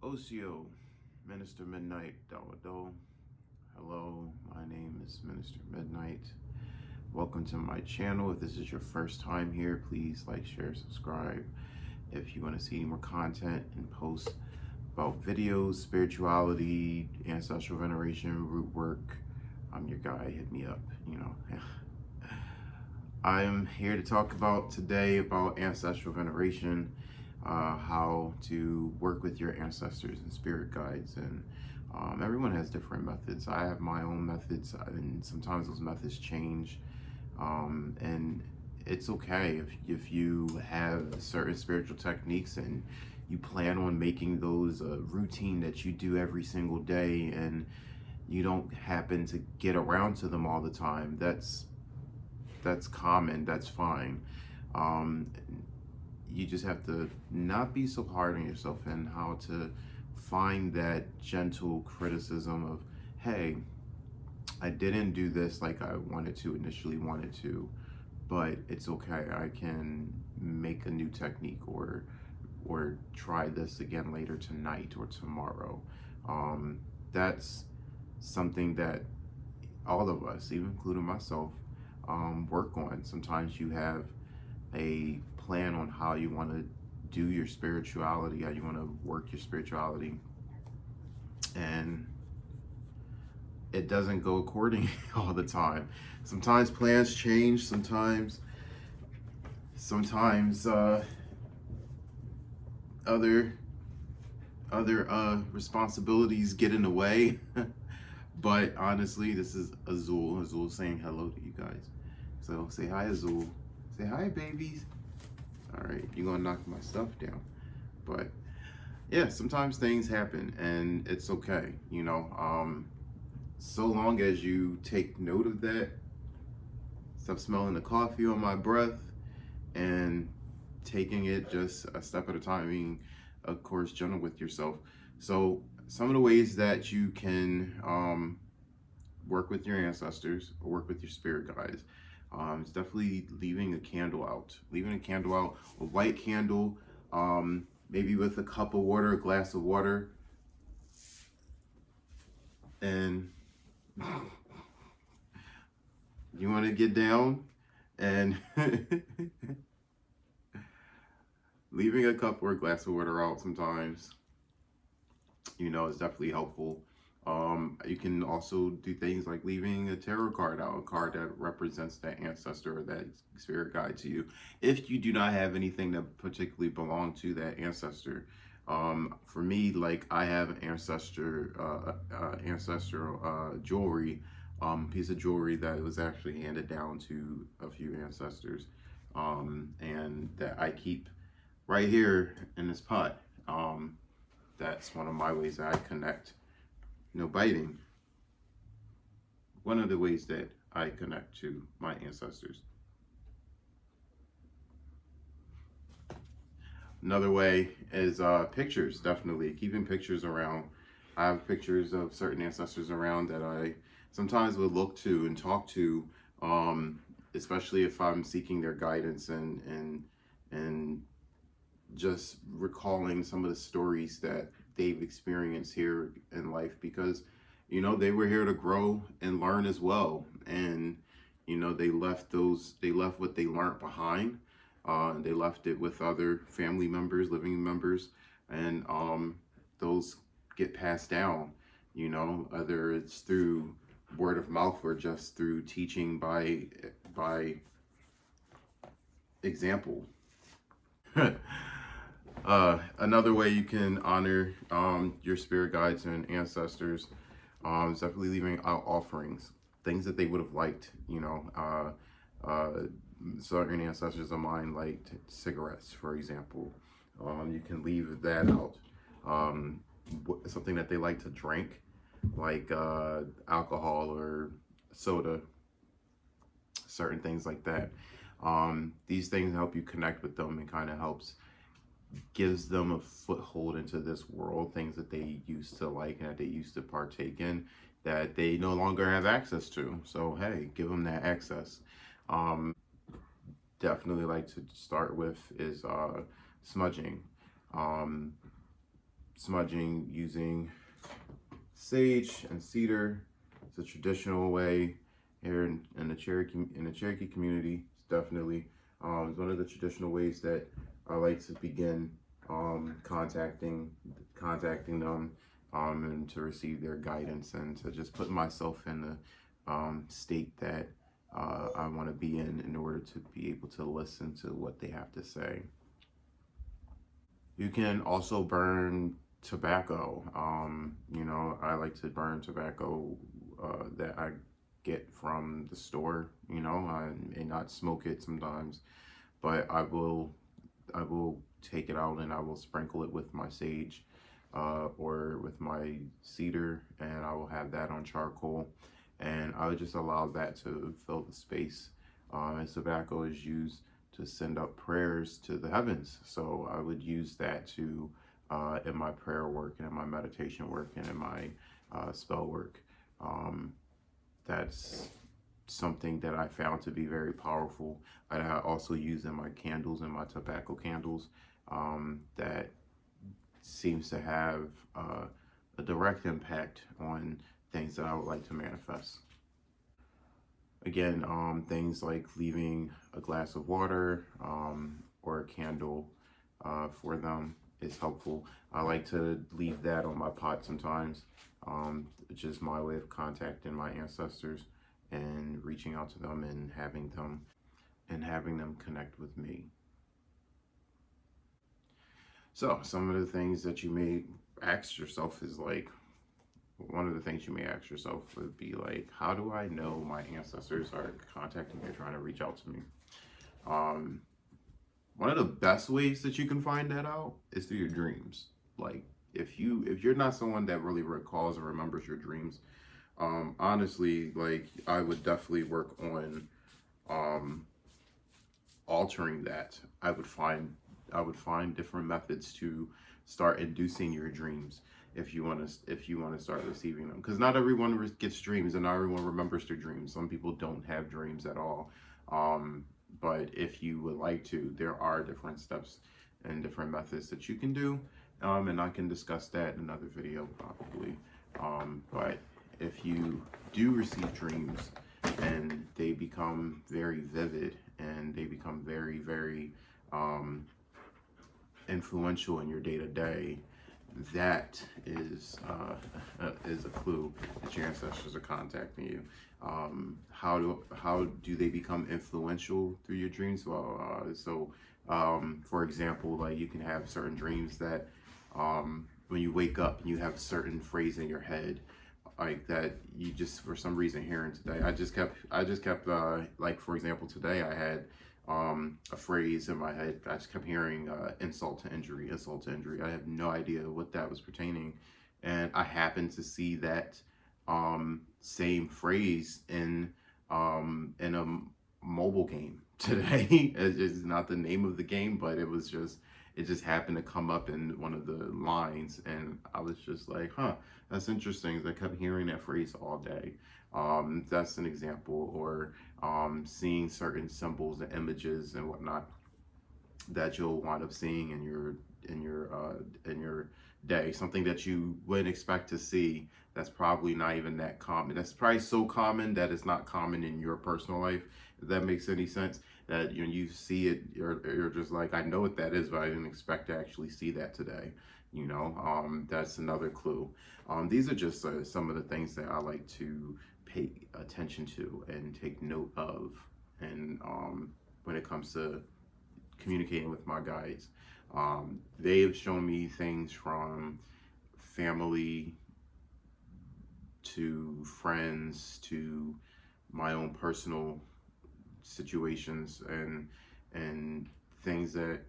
Osio, Minister Midnight Dawado. Hello, my name is Minister Midnight. Welcome to my channel. If this is your first time here, please like, share, subscribe. If you want to see any more content and posts about videos, spirituality, ancestral veneration, root work, I'm your guy. Hit me up, I'm here to talk about today about ancestral veneration, how to work with your ancestors and spirit guides. And everyone has different methods. I have my own methods, and sometimes those methods change. And it's okay if you have certain spiritual techniques and you plan on making those a routine that you do every single day, and you don't happen to get around to them all the time. That's common. That's fine. Um, you just have to not be so hard on yourself, and how to find that gentle criticism of, hey, I didn't do this like I initially wanted to, but it's okay. I can make a new technique, or try this again later tonight or tomorrow. That's something that all of us, even including myself, work on. Sometimes you have a plan on how you want to do your spirituality, how you want to work your spirituality, and it doesn't go according all the time. Sometimes plans change. Sometimes other responsibilities get in the way. But honestly, this is Azul. Azul saying hello to you guys. So say hi, Azul. Say hi, babies. All right, you're gonna knock my stuff down. But yeah, sometimes things happen, and it's okay. So long as you take note of that, stop smelling the coffee on my breath, and taking it just a step at a time, being, of course, gentle with yourself. So some of the ways that you can work with your ancestors or work with your spirit guides, is definitely leaving a candle out. Leaving a candle out, a white candle, maybe with a cup of water, a glass of water, and you want to get down, and leaving a cup or a glass of water out sometimes, is definitely helpful. You can also do things like leaving a tarot card out, a card that represents that ancestor or that spirit guide to you, if you do not have anything that particularly belong to that ancestor. For me, like, I have ancestral jewelry, piece of jewelry that was actually handed down to a few ancestors, and that I keep right here in this pot. That's one of my ways that I connect. No biting. One of the ways that I connect to my ancestors. Another way is pictures. Definitely keeping pictures around. I have pictures of certain ancestors around that I sometimes would look to and talk to, especially if I'm seeking their guidance, and just recalling some of the stories that they've experienced here in life, because they were here to grow and learn as well. And they left what they learned behind. They left it with other family members, living members, and those get passed down, whether it's through word of mouth or just through teaching by example. Another way you can honor your spirit guides and ancestors, is definitely leaving out offerings, things that they would have liked. Certain ancestors of mine liked cigarettes, for example. You can leave that out. Something that they like to drink, like alcohol or soda, certain things like that. These things help you connect with them, and kind of gives them a foothold into this world, things that they used to like and that they used to partake in, that they no longer have access to. So hey, give them that access. Definitely like to start with is smudging. smudging using sage and cedar. It's a traditional way here in the Cherokee community. It's definitely it's one of the traditional ways that I like to begin contacting them and to receive their guidance and to just put myself in the state that I want to be in order to be able to listen to what they have to say. You can also burn tobacco. You know, I like to burn tobacco that I get from the store. You know, I may not smoke it sometimes, but I will take it out and I will sprinkle it with my sage or with my cedar, and I will have that on charcoal, and I would just allow that to fill the space. As tobacco is used to send up prayers to the heavens, so I would use that to in my prayer work and in my meditation work and in my spell work. That's something that I found to be very powerful. I also use in my candles, in my tobacco candles, that seems to have a direct impact on things that I would like to manifest. Again, things like leaving a glass of water or a candle for them is helpful. I like to leave that on my pot sometimes. It's just my way of contacting my ancestors and reaching out to them and having them connect with me. So some of the things that you may ask yourself is like, one of the things you may ask yourself would be like, how do I know my ancestors are contacting me or trying to reach out to me? One of the best ways that you can find that out is through your dreams. Like if you're not someone that really recalls or remembers your dreams, honestly, like I would definitely work on altering that. I would find different methods to start inducing your dreams if you want to start receiving them, because not everyone gets dreams and not everyone remembers their dreams. Some people don't have dreams at all, but if you would like to, there are different steps and different methods that you can do, and I can discuss that in another video probably. But if you do receive dreams and they become very vivid and they become very, very influential in your day-to-day, that is a clue that your ancestors are contacting you. How do they become influential through your dreams? Well, for example, like you can have certain dreams that when you wake up and you have a certain phrase in your head, like that you just for some reason hearing today. I just kept like for example today I had a phrase in my head. I just kept hearing insult to injury, insult to injury. I have no idea what that was pertaining, and I happened to see that same phrase in a mobile game today. It's not the name of the game, but it just happened to come up in one of the lines, and I was just like, huh, that's interesting. I kept hearing that phrase all day. That's an example. Or seeing certain symbols and images and whatnot that you'll wind up seeing in your day. Something that you wouldn't expect to see. That's probably not even that common. That's probably so common that it's not common in your personal life. If that makes any sense. That when you see it, you're just like, I know what that is, but I didn't expect to actually see that today. You know, that's another clue. These are just some of the things that I like to pay attention to and take note of, and when it comes to communicating with my guides. They have shown me things from family to friends to my own personal situations and things that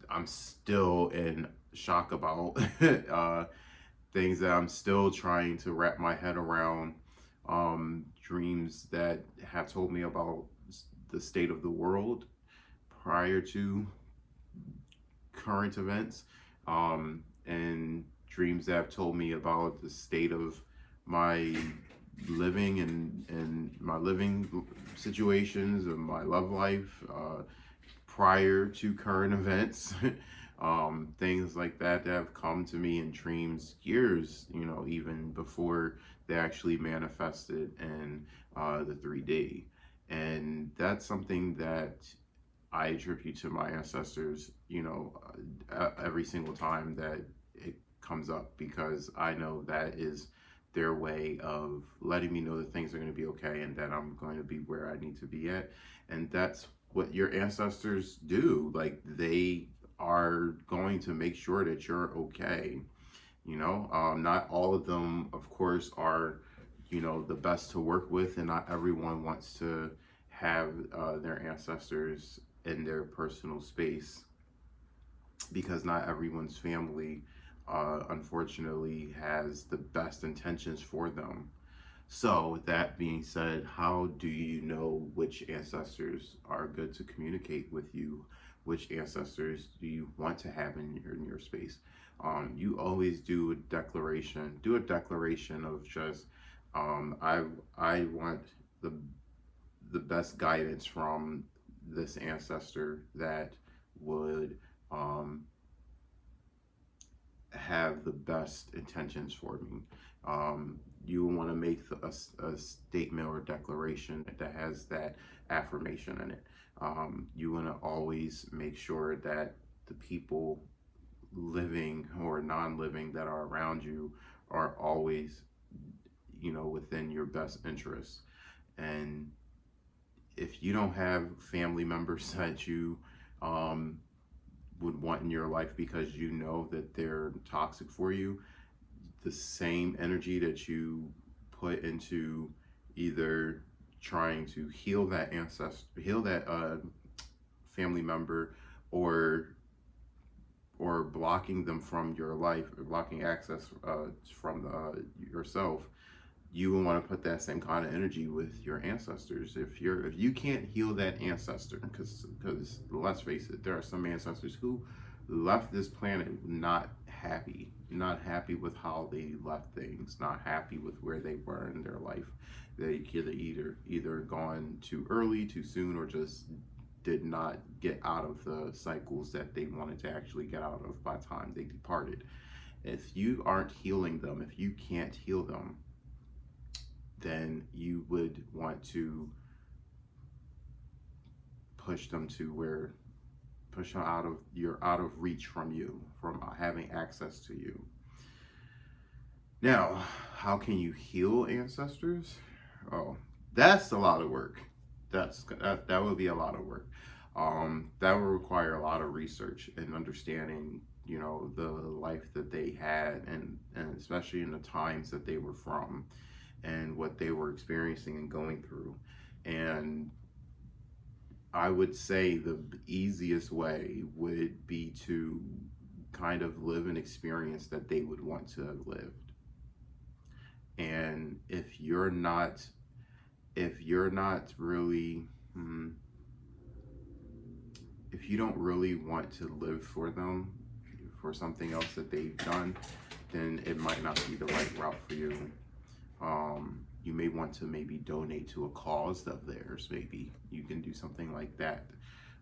I'm still in shock about. Things that I'm still trying to wrap my head around. Dreams that have told me about the state of the world prior to current events, and dreams that have told me about the state of my living and my living situations and my love life prior to current events. Things like that have come to me in dreams years, even before they actually manifested in the 3D. And that's something that I attribute to my ancestors, every single time that it comes up, because I know that is their way of letting me know that things are going to be okay and that I'm going to be where I need to be at. And that's what your ancestors do. Like, they are going to make sure that you're okay. Not all of them, of course, are, the best to work with, and not everyone wants to have their ancestors in their personal space, because not everyone's family, unfortunately, has the best intentions for them. So, with that being said, how do you know which ancestors are good to communicate with you? Which ancestors do you want to have in your space? You always do a declaration. Do a declaration of just, I want the the best guidance from this ancestor that would um, have the best intentions for me. You want to make a statement or declaration that has that affirmation in it. You want to always make sure that the people, living or non-living, that are around you are always, within your best interests. And if you don't have family members that you um, would want in your life because you know that they're toxic for you, the same energy that you put into either trying to heal that family member, or blocking them from your life, or blocking access from yourself, you will want to put that same kind of energy with your ancestors. If you can't heal that ancestor, because let's face it, there are some ancestors who left this planet not happy with how they left things, not happy with where they were in their life. They could either gone too early, too soon, or just did not get out of the cycles that they wanted to actually get out of by the time they departed. If you aren't healing them, if you can't heal them, then you would want to push them out of reach from you, from having access to you. Now, how can you heal ancestors? Oh, that's a lot of work. That would be a lot of work. That would require a lot of research and understanding, the life that they had, and especially in the times that they were from, and what they were experiencing and going through. And I would say the easiest way would be to kind of live an experience that they would want to have lived. And if you're not really, if you don't really want to live for them, for something else that they've done, then it might not be the right route for you. You may want to maybe donate to a cause of theirs. Maybe you can do something like that.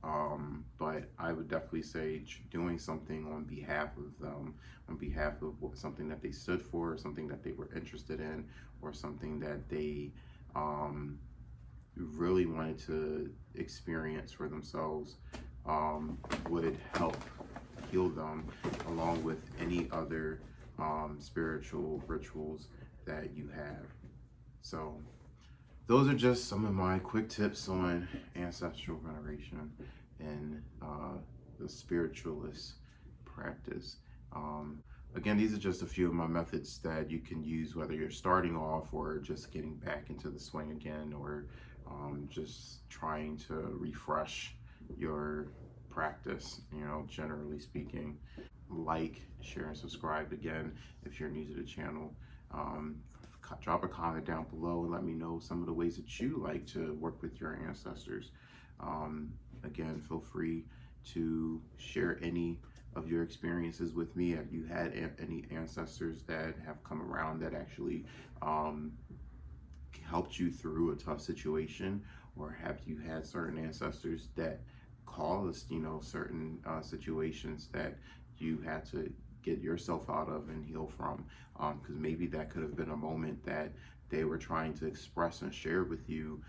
But I would definitely say doing something on behalf of them, on behalf of something that they stood for, something that they were interested in, or something that they really wanted to experience for themselves, would help heal them, along with any other spiritual rituals that you have. So those are just some of my quick tips on ancestral veneration and the spiritualist practice. Again, these are just a few of my methods that you can use, whether you're starting off or just getting back into the swing again, or just trying to refresh your practice, generally speaking. Like, share, and subscribe again if you're new to the channel. Drop a comment down below and let me know some of the ways that you like to work with your ancestors. Again, feel free to share any of your experiences with me. Have you had any ancestors that have come around that actually helped you through a tough situation? Or have you had certain ancestors that caused, you know, certain situations that you had to get yourself out of and heal from. Because maybe that could have been a moment that they were trying to express and share with you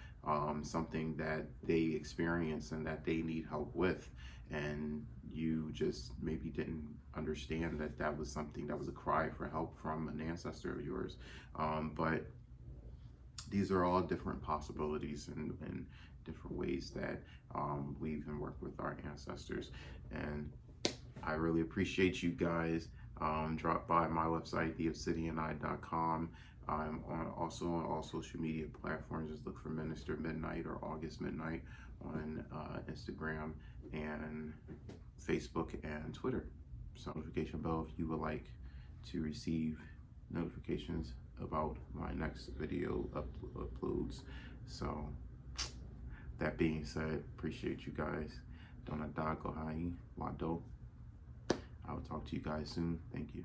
something that they experienced and that they need help with. And you just maybe didn't understand that that was something that was a cry for help from an ancestor of yours. But these are all different possibilities and different ways that we can work with our ancestors. And I really appreciate you guys. Drop by my website, theobsidianeye.com. I'm also on all social media platforms. Just look for Minister Midnight or August Midnight on Instagram and Facebook and Twitter. So notification bell if you would like to receive notifications about my next video uploads. So that being said, appreciate you guys. Donadago Hai Wado. I will talk to you guys soon. Thank you.